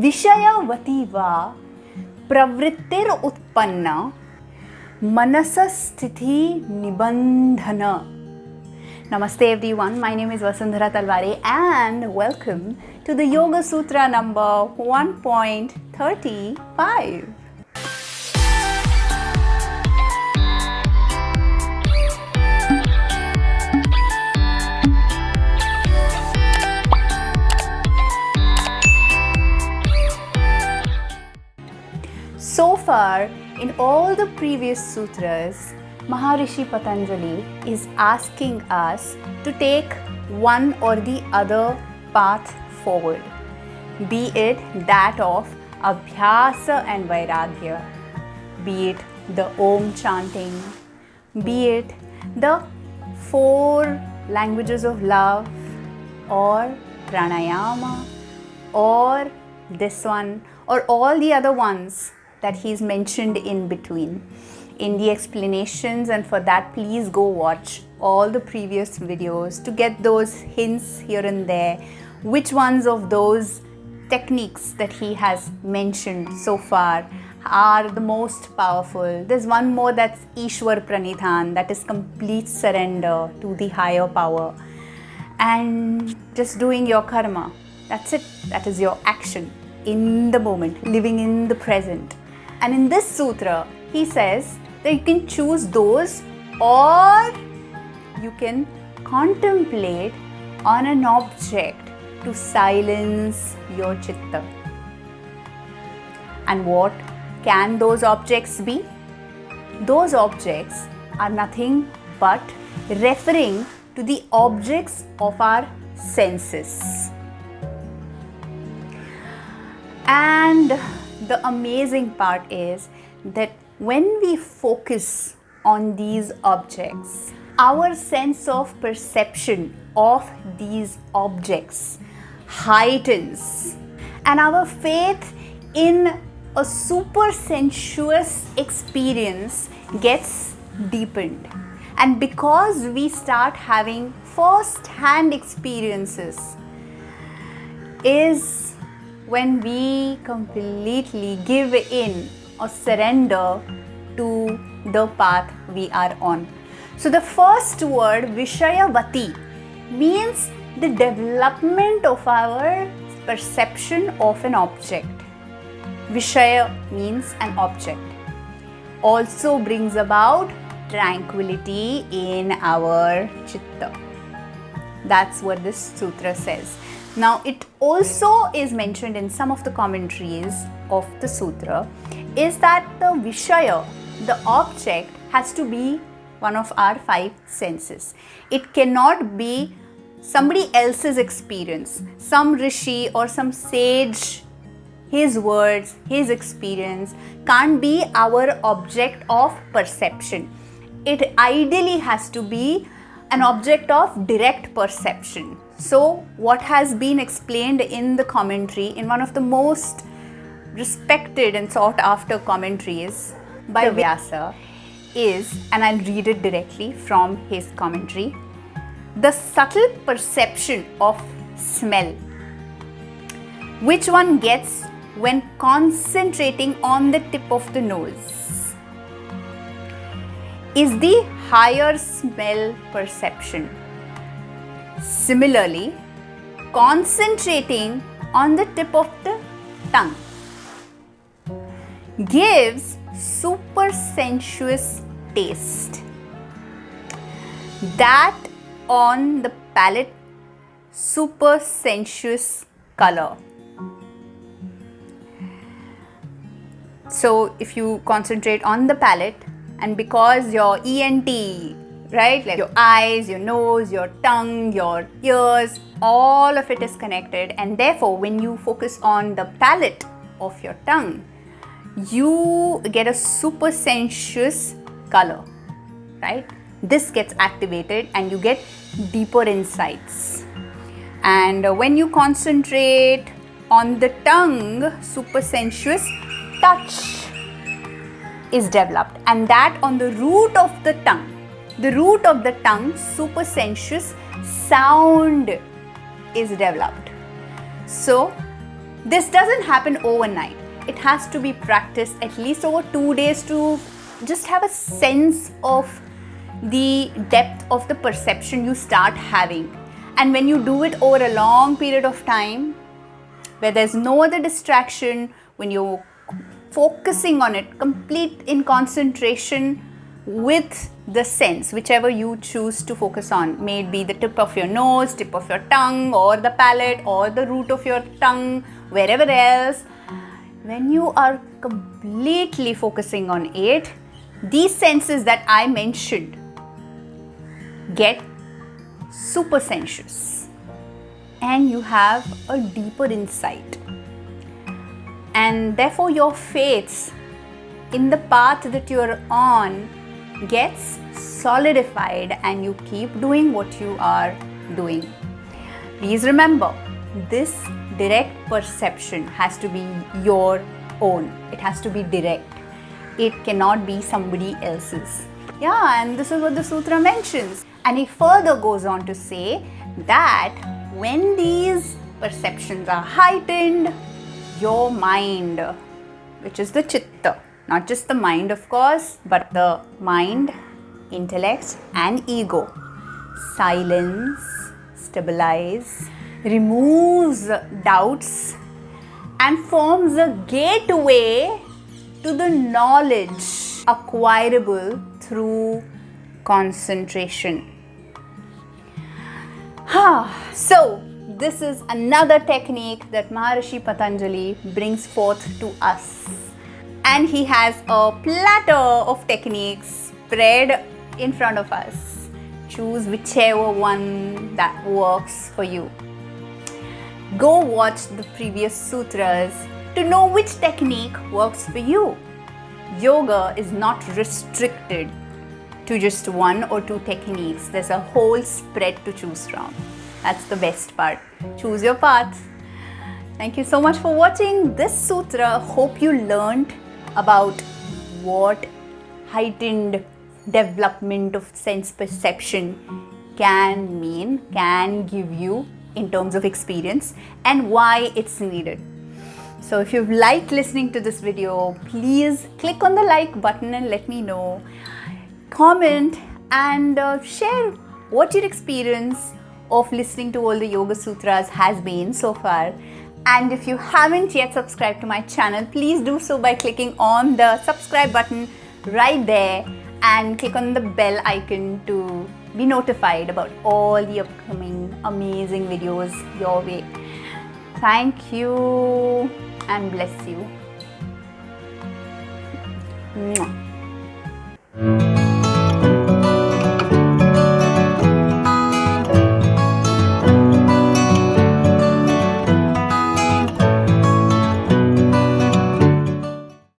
Vishayavati va pravrittirutpanna manasah sthitinibandhani. Namaste everyone, my name is Vasundhara Talware and welcome to the Yoga Sutra number 1.35. So far, in all the previous sutras, Maharishi Patanjali is asking us to take one or the other path forward, be it that of Abhyasa and Vairagya, be it the Om chanting, be it the 4 languages of love, or pranayama, or this one, or all the other ones that he's mentioned in between in the explanations. And for that, please go watch all the previous videos to get those hints here and there, which ones of those techniques that he has mentioned so far are the most powerful. There's one more, that's Ishwar Pranidhan, that is complete surrender to the higher power and just doing your karma. That's it. That is your action in the moment, living in the present. And in this sutra, he says that you can choose those, or you can contemplate on an object to silence your chitta. And what can those objects be? Those objects are nothing but referring to the objects of our senses. And the amazing part is that when we focus on these objects, our sense of perception of these objects heightens, and our faith in a super sensuous experience gets deepened. And because we start having first-hand experiences, is when we completely give in or surrender to the path we are on. So the first word, Vishayavati, means the development of our perception of an object. Vishaya means an object. Also brings about tranquility in our chitta. That's what this sutra says. Now, it also is mentioned in some of the commentaries of the sutra is that the Vishaya, the object, has to be one of our 5 senses. It cannot be somebody else's experience, some rishi or some sage, his words, his experience can't be our object of perception. It ideally has to be an object of direct perception. So what has been explained in the commentary, in one of the most respected and sought after commentaries by Vyasa, is, and I'll read it directly from his commentary, the subtle perception of smell, which one gets when concentrating on the tip of the nose, is the higher smell perception. Similarly, concentrating on the tip of the tongue gives super sensuous taste. That on the palate, super sensuous color. So if you concentrate on the palate, and because your ENT, right, like your eyes, your nose, your tongue, your ears, all of it is connected, and therefore when you focus on the palate of your tongue, you get a super sensuous color, right? This gets activated and you get deeper insights. And when you concentrate on the tongue, super sensuous touch is developed, and that on the root of the tongue. The root of the tongue, super sensuous sound is developed. So This doesn't happen overnight. It has to be practiced at least over 2 days to just have a sense of the depth of the perception you start having. And when you do it over a long period of time, where there's no other distraction, when you're focusing on it, complete in concentration with the sense, whichever you choose to focus on, may it be the tip of your nose, tip of your tongue, or the palate, or the root of your tongue, wherever else, when you are completely focusing on it, these senses that I mentioned get super sensuous and you have a deeper insight. And therefore your faith in the path that you're on gets solidified and you keep doing what you are doing. Please remember, this direct perception has to be your own. It has to be direct. It cannot be somebody else's. Yeah, and this is what the sutra mentions. And he further goes on to say that when these perceptions are heightened, your mind, which is the chitta, not just the mind of course, but the mind, intellect and ego, silence, stabilize, removes doubts and forms a gateway to the knowledge acquirable through concentration. So this is another technique that Maharishi Patanjali brings forth to us. And he has a platter of techniques spread in front of us. Choose whichever one that works for you. Go watch the previous sutras to know which technique works for you. Yoga is not restricted to just 1 or 2 techniques. There's a whole spread to choose from. That's the best part. Choose your path. Thank you so much for watching this sutra. Hope you learned about what heightened development of sense perception can mean, can give you in terms of experience, and why it's needed. So if you've liked listening to this video, please click on the like button and let me know. Comment and share what your experience of listening to all the Yoga Sutras has been so far. And if you haven't yet subscribed to my channel, please do so by clicking on the subscribe button right there and click on the bell icon to be notified about all the upcoming amazing videos your way. Thank you and bless you. Mwah.